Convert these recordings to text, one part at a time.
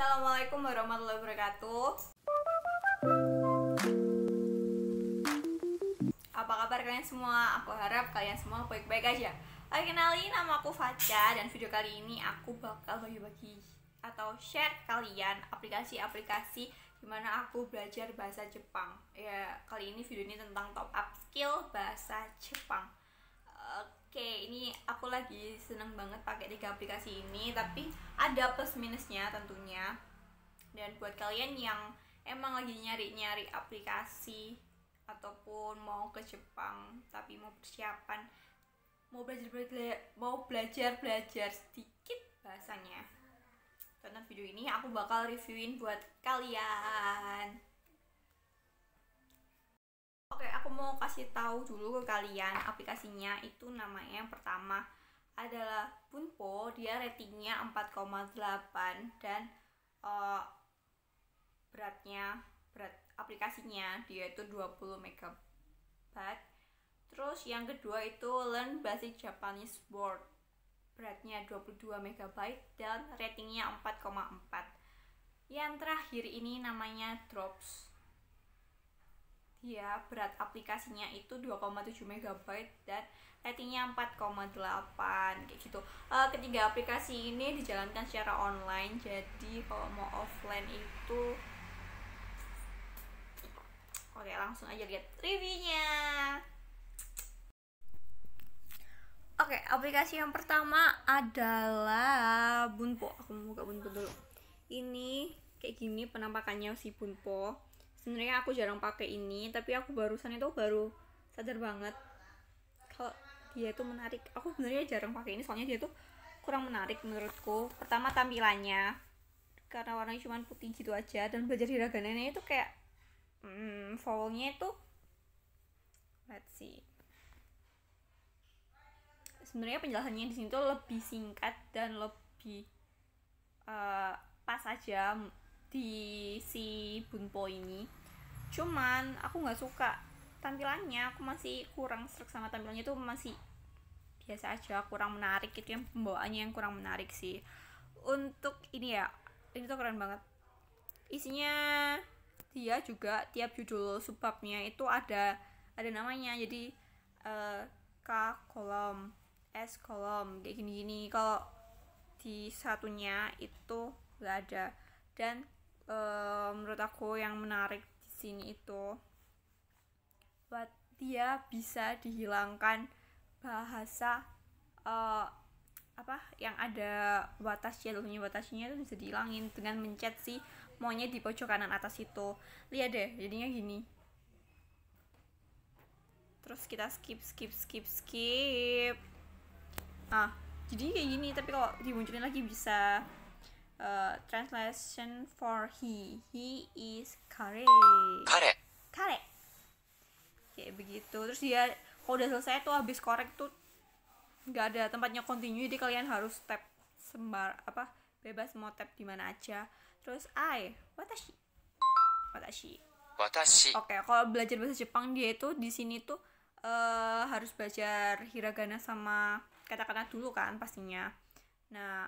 Assalamualaikum warahmatullahi wabarakatuh. Apa kabar kalian semua? Aku harap kalian semua baik-baik aja. Kenalin, nama aku Faca, dan video kali ini aku bakal bagi-bagi atau share kalian aplikasi-aplikasi dimana aku belajar bahasa Jepang. Ya, kali ini video ini tentang top up skill bahasa Jepang. Oke, ini aku lagi seneng banget pakai 3 aplikasi ini, tapi ada plus minusnya tentunya. Dan buat kalian yang emang lagi nyari-nyari aplikasi ataupun mau ke Jepang tapi mau persiapan, mau belajar sedikit bahasanya, tonton video ini, aku bakal reviewin buat kalian. Oke, aku mau kasih tahu dulu ke kalian aplikasinya. Itu namanya yang pertama adalah Bunpo. Dia ratingnya 4,8 dan berat aplikasinya dia itu 20 MB. Terus yang kedua itu Learn Basic Japanese Word, beratnya 22 MB dan ratingnya 4,4. Yang terakhir ini namanya Drops. Dia berat aplikasinya itu 2,7 MB dan ratingnya 4,8 kayak gitu. Ketiga aplikasi ini dijalankan secara online, jadi kalau mau offline itu oke, langsung aja lihat reviewnya. Oke, aplikasi yang pertama adalah Bunpo. Aku mau buka Bunpo dulu. Ini kayak gini penampakannya si Bunpo. Sebenarnya aku jarang pakai ini, tapi aku barusan itu baru sadar banget kalau dia itu menarik. Aku sebenarnya jarang pakai ini soalnya dia tuh kurang menarik menurutku. Pertama, tampilannya, karena warnanya cuma putih gitu aja, dan belajar hiragananya itu kayak vowelnya itu let's see. Sebenarnya penjelasannya di sini tuh lebih singkat dan lebih pas aja di si Bunpo ini. Cuman aku nggak suka tampilannya, aku masih kurang serak sama tampilannya, tuh masih biasa aja, kurang menarik. Itu yang pembawaannya yang kurang menarik sih. Untuk ini ya, ini tuh keren banget isinya. Dia juga tiap judul subbabnya itu ada namanya, jadi K kolom, S kolom, kayak gini-gini. Kalau di satunya itu nggak ada. Dan menurut aku yang menarik di sini itu buat dia bisa dihilangkan bahasa yang ada watashi-nya itu bisa dihilangin dengan mencet si monyet di pojok kanan atas itu. Lihat deh, jadinya gini. Terus kita skip. Jadi kayak gini, tapi kalau dimunculin lagi bisa translation for he is kare kayak begitu. Terus dia kalau udah selesai tuh, habis korek tuh nggak ada tempatnya continue, jadi kalian harus tap bebas mau tap di mana aja. Terus watashi. Oke, kalau belajar bahasa Jepang dia itu di sini tuh harus belajar hiragana sama katakana dulu kan pastinya. Nah,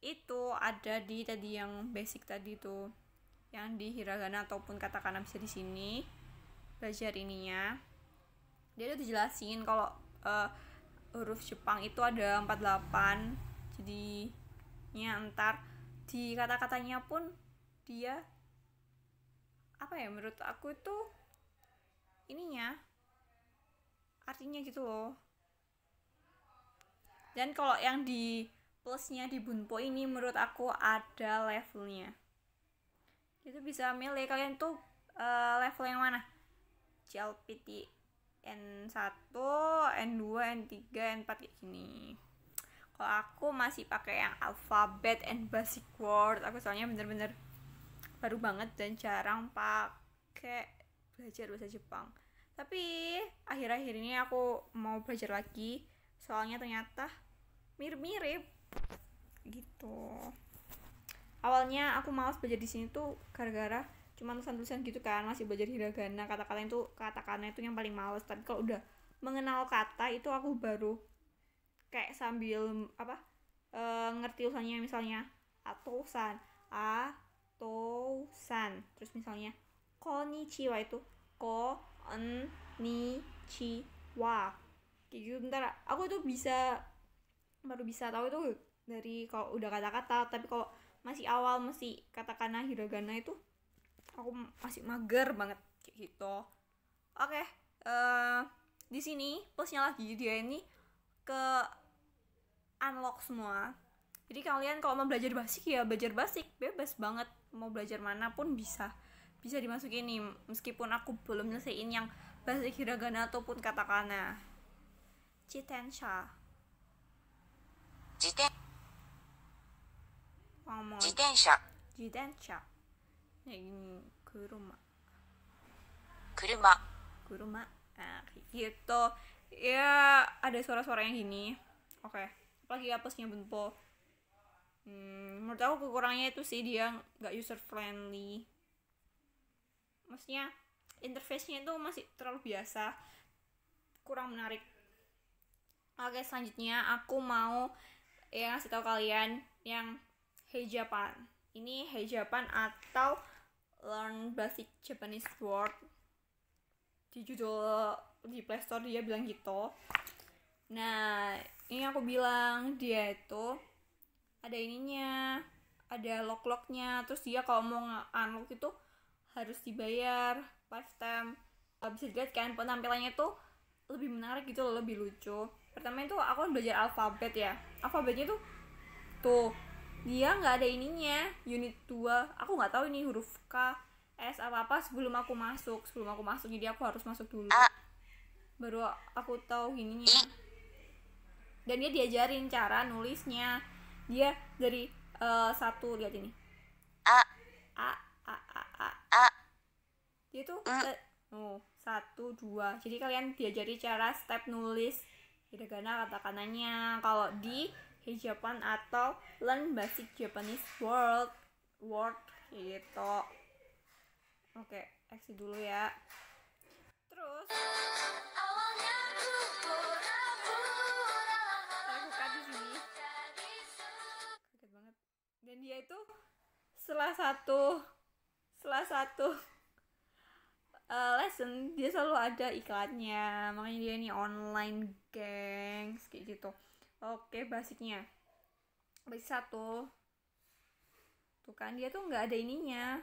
itu ada di tadi yang basic tadi tuh, yang di hiragana ataupun katakana bisa di sini belajar ininya. Dia udah dijelasin kalau huruf Jepang itu ada 48, jadinya ntar di kata-katanya pun dia menurut aku itu ininya artinya gitu loh. Dan kalau yang di plusnya di Bunpo ini menurut aku ada levelnya. Itu bisa milih kalian tuh level yang mana, JLPT N1, N2, N3, N4 kayak gini. Kalau aku masih pakai yang alfabet and basic word. Aku soalnya bener-bener baru banget dan jarang pakai belajar bahasa Jepang. Tapi akhir-akhir ini aku mau belajar lagi, soalnya ternyata mirip-mirip gitu. Awalnya aku malas belajar di sini tuh gara-gara cuma tulisan-tulisan gitu kan, masih belajar hiragana, kata-kata itu yang paling males. Tapi kalau udah mengenal kata itu aku baru kayak sambil ngerti tulisannya. Misalnya atosan, atosan. Terus misalnya konnichiwa itu konnichiwa. Kayak gitu. Bentar, aku tuh baru bisa tahu itu dari kalau udah kata-kata, tapi kalau masih awal masih katakana hiragana itu aku masih mager banget kayak gitu. Oke, di sini plusnya lagi dia ini ke unlock semua. Jadi kalian kalau mau belajar basic ya belajar basic, bebas banget, mau belajar manapun bisa dimasukin nih, meskipun aku belum nyelesain yang basic hiragana ataupun katakana. Jitensha, ngomong Jitensha. ya ini kuruma nah gitu ya, ada suara-suara yang gini. Oke, apalagi plusnya Bunpo. Menurut aku kekurangannya itu sih dia nggak user friendly, maksudnya interface-nya itu masih terlalu biasa, kurang menarik. Oke, selanjutnya aku mau ngasih tahu kalian yang Hey Japan. Ini Hey Japan atau Learn Basic Japanese Word. Di judul di Playstore dia bilang gitu. Nah, ini aku bilang dia itu ada ininya, ada lock-locknya. Terus dia kalau mau unlock itu harus dibayar lifetime. Bisa dilihat kan penampilannya tuh lebih menarik gitu loh, lebih lucu. Pertama itu aku belajar alfabet ya. Alfabetnya tuh dia nggak ada ininya, unit 2. Aku nggak tahu ini huruf K, S apa sebelum aku masuk. Jadi aku harus masuk dulu. Baru aku tahu ininya. Dan dia diajarin cara nulisnya. Dia dari satu, lihat ini. A. Dia tuh 1, 2. Jadi kalian diajari cara step nulis hiragana katakananya kalau di Hey Japan atau Learn Basic Japanese Word gitu. Oke, exit dulu ya. Terus aku cut di sini. Kaget banget. Dan dia itu salah satu lesson dia selalu ada iklannya, makanya dia ini online gengs kayak gitu. Oke, basicnya basic 1 tuh kan dia tuh nggak ada ininya,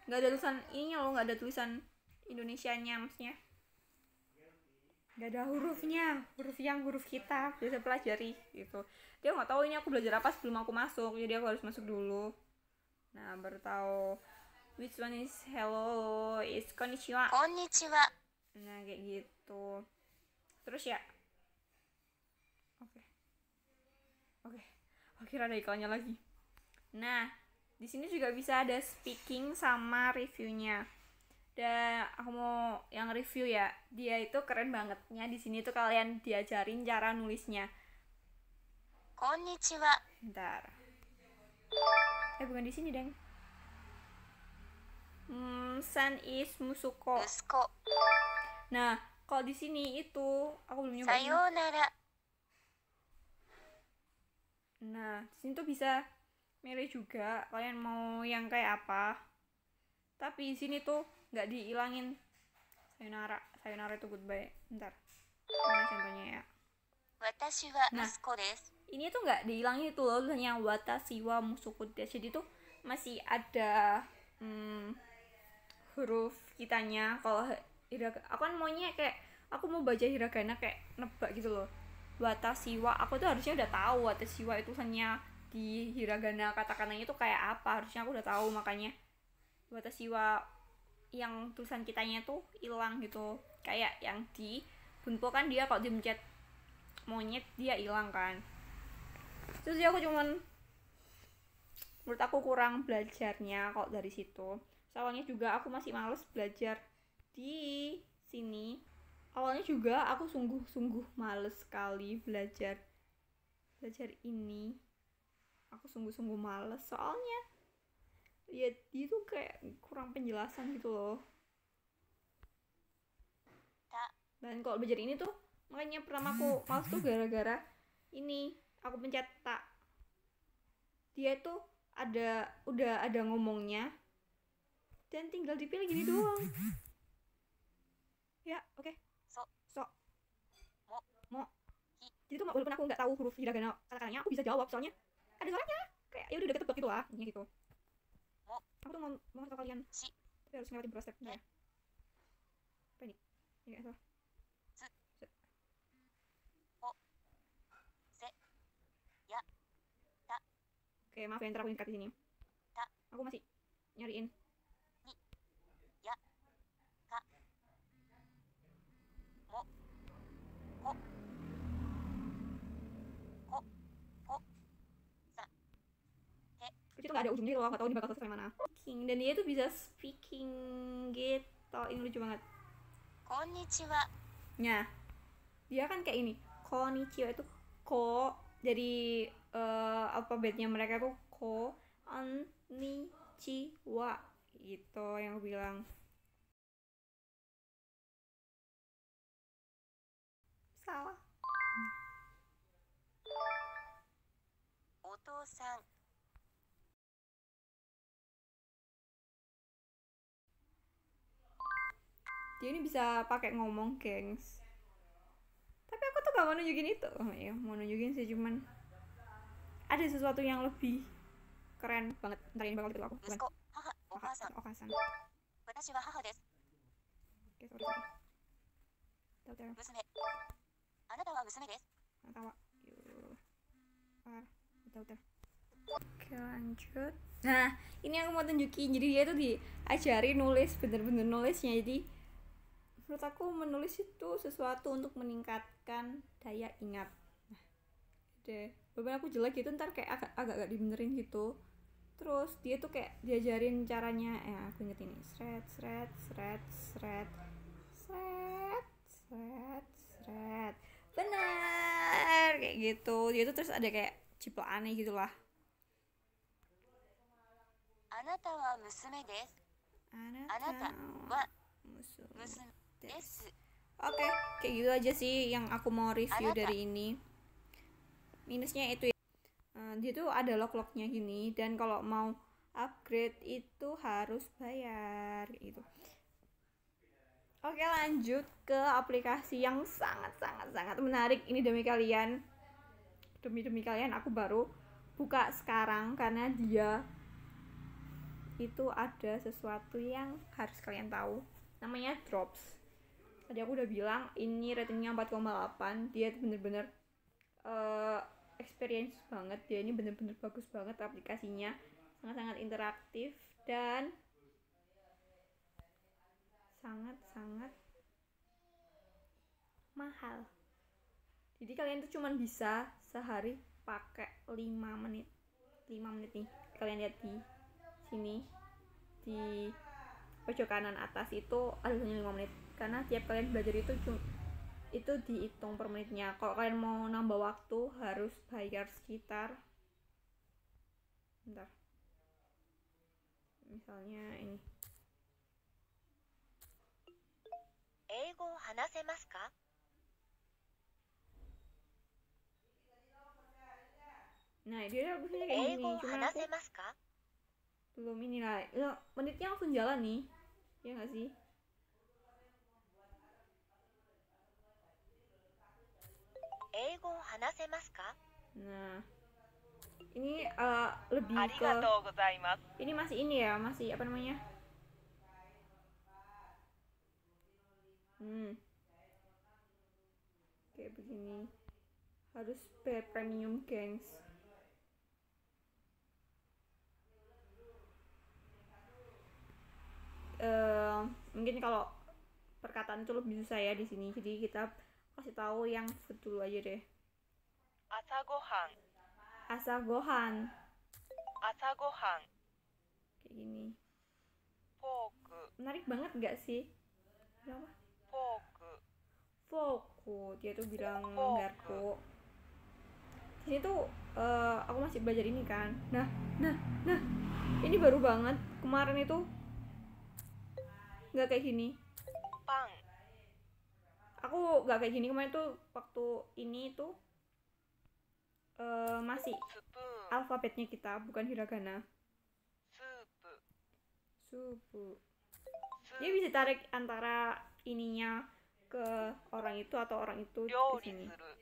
nggak ada tulisan ininya loh, nggak ada tulisan Indonesianya, maksudnya nggak ada hurufnya, huruf kita biasa pelajari gitu. Dia nggak tahu ini aku belajar apa sebelum aku masuk, jadi aku harus masuk dulu. Nah, baru tahu which one is hello, is konnichiwa. Nah, kayak gitu. Terus ya, oke, akhirnya ada iklannya lagi. Nah, di sini juga bisa ada speaking sama reviewnya. Dan aku mau yang review ya. Dia itu keren bangetnya di sini tuh kalian diajarin cara nulisnya. Konnichiwa. Bentar. Bukan di sini, Deng. San is Musuko. Nah, kalau di sini itu aku belum nyoba. Sayonara. Nah, di sini tuh bisa milih juga kalian mau yang kayak apa. Tapi di sini tuh nggak dihilangin sayonara itu goodbye. Bentar, mana contohnya ya. Nah, ini tuh nggak dihilangin itu loh, hanya watashi wa musuko desu. Jadi tuh masih ada huruf kitanya. Kalau aku kan maunya kayak aku mau baca hiragana kayak nebak gitu loh. Watashi wa, aku tuh harusnya udah tahu watashi wa itu hanya di hiragana katakananya itu kayak apa, harusnya aku udah tahu. Makanya watashi wa yang tulisan kitanya tuh hilang gitu, kayak yang di Bunpo kan dia kalau dimencet monyet dia hilang kan. Terus aku cuman, menurut aku kurang belajarnya kalau dari situ. Soalnya juga aku masih males belajar di sini. Awalnya juga aku sungguh males sekali belajar ini. Aku sungguh males soalnya ya itu kayak kurang penjelasan gitu loh. Dan kalau belajar ini tuh, makanya pertama aku males tuh gara-gara ini aku pencet tak dia tuh udah ada ngomongnya dan tinggal dipilih gini doang. Ya, oke. So, mo. Jadi tuh walaupun aku nggak tahu huruf hiragana katakana, aku bisa jawab soalnya ada suaranya. Kayak ya udah ketebak gitu lah, gitu. Aku tuh mau kasih tau kalian, tapi harus ngelewatin beberapa step. Bentar ya. Apa ini? Ini nggak salah. Oke, maaf ya ntar aku ingat di sini. Aku masih nyariin. Terus itu nggak ada ujungnya, kalau nggak tahu ini bakal selesai mana. Dan dia tuh bisa speaking gitu, ini lucu banget. Konnichiwa. Nah, dia kan kayak ini. Konnichiwa itu ko, jadi alfabetnya mereka tuh ko, konnichiwa gitu yang aku bilang. Salah. Oto-san. Dia ini bisa pakai ngomong, gengs. Tapi aku tuh gak mau nunjukin itu. Oh iya, mau nunjukin sih, cuman ada sesuatu yang lebih keren banget. Ntar ini bakal gitu aku. Okasan. Oke, sorry. Oke, lanjut. Nah, ini aku mau tunjukin. Jadi dia tuh diajari nulis, bener-bener nulisnya. Jadi menurut aku menulis itu sesuatu untuk meningkatkan daya ingat. Nah, deh, walaupun aku jelek gitu ntar kayak agak dibenerin gitu. Terus dia tuh kayak diajarin caranya, aku inget ini, bener kayak gitu. Dia tuh terus ada kayak ciptaannya gitulah. Anata wa musume desu. Anata wa musume desu. Oke, kayak gitu aja sih yang aku mau review dari ini. Minusnya itu ya, dia tuh ada log-lognya gini, dan kalau mau upgrade itu harus bayar gitu. Oke, lanjut ke aplikasi yang sangat menarik. Ini demi kalian, demi kalian aku baru buka sekarang karena dia itu ada sesuatu yang harus kalian tahu. Namanya Drops. Tadi aku udah bilang ini ratingnya 4,8. Dia bener-bener experience banget. Dia ini bener-bener bagus banget aplikasinya, sangat interaktif dan sangat mahal. Jadi kalian tuh cuman bisa sehari pakai 5 menit nih. Kalian lihat di sini di pojok kanan atas itu ada 5 menit, karena tiap kalian belajar itu dihitung per menitnya. Kalau kalian mau nambah waktu harus bayar sekitar, bentar, misalnya ini. Eigo hanasemasu ka? Nah, dia bagusnya kayak gini. Cuma aku belum ini lah. Menitnya langsung jalan nih. Ya nggak sih? Eigo hanasemasu ka? Nah, ini lebih ke ini masih ini ya, masih apa namanya? Kayak begini. Harus bayar premium, gengs. Mungkin kalau perkataan itu lebih susah ya di sini, jadi kita kasih tahu yang betul aja deh. Asagohan. Kayak gini. Menarik banget nggak sih? Kenapa? Foku. Dia tuh bilang garpu. Sini tuh aku masih belajar ini kan. Nah, ini baru banget. Kemarin itu nggak kayak gini. Aku nggak kayak gini kemarin tuh, waktu ini tuh masih スプーン alfabetnya kita, bukan hiragana. スープ Supu. ス Dia ー bisa tarik antara ininya ke orang itu atau orang itu プ ke 料理 sini. する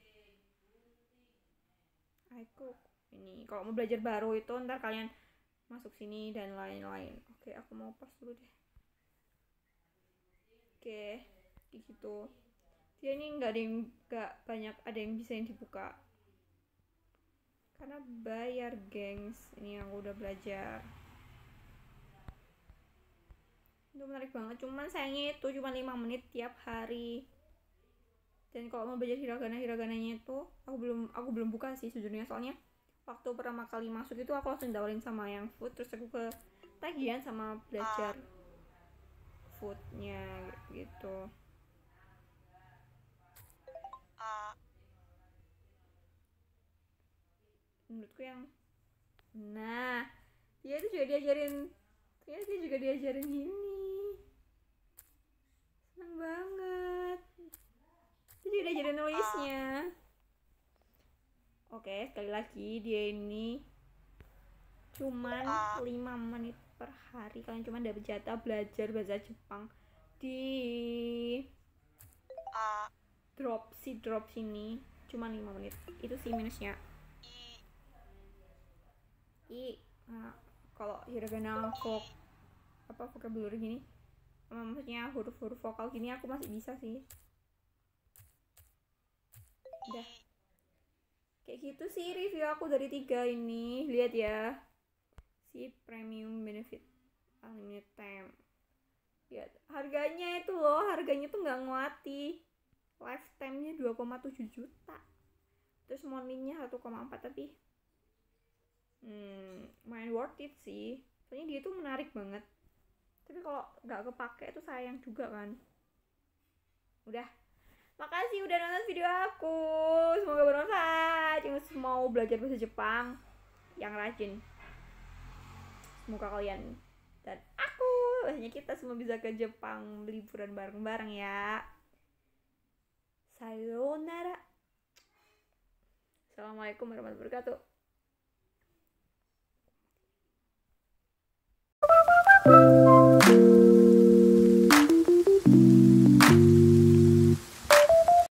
Aku ini kalau mau belajar baru itu ntar kalian masuk sini dan lain-lain. Oke, aku mau pas dulu deh. Oke, di situ. Dia ini nggak banyak ada yang bisa yang dibuka. Karena bayar, gengs. Ini yang udah belajar. Itu menarik banget. Cuman sayangnya itu cuma 5 menit tiap hari. Dan kalau mau belajar hiragananya itu aku belum buka sih sejujurnya, soalnya waktu pertama kali masuk itu aku langsung ditawarin sama yang food, terus aku ke tagihan sama belajar foodnya gitu. あ Menurutku yang nah dia itu juga diajarin, ternyata dia juga diajarin ini, seneng banget, dia juga diajarin nulisnya. Oke, sekali lagi dia ini cuman 5 menit per hari, kalian cuman dapat jatah belajar bahasa Jepang di あ drop sini cuma 5 menit. Itu sih minusnya. い Nah, kalau hiragana vocabulary gini, maksudnya huruf-huruf vokal gini aku masih bisa sih. Udah kayak gitu sih review aku dari 3 ini. Lihat ya, si premium benefit unlimited time. Lihat harganya itu loh, harganya tuh nggak nguati. Lifetime-nya 2,7 juta. Terus monthly-nya 1,4, tapi main worth it sih. Soalnya dia tuh menarik banget. Tapi kalau nggak kepake itu sayang juga kan. Udah, makasih udah nonton video aku. Semoga bermanfaat. Yang mau belajar bahasa Jepang yang rajin. Semoga kalian dan aku, hanya kita semua bisa ke Jepang liburan bareng-bareng ya. Sayonara. Assalamualaikum warahmatullahi wabarakatuh.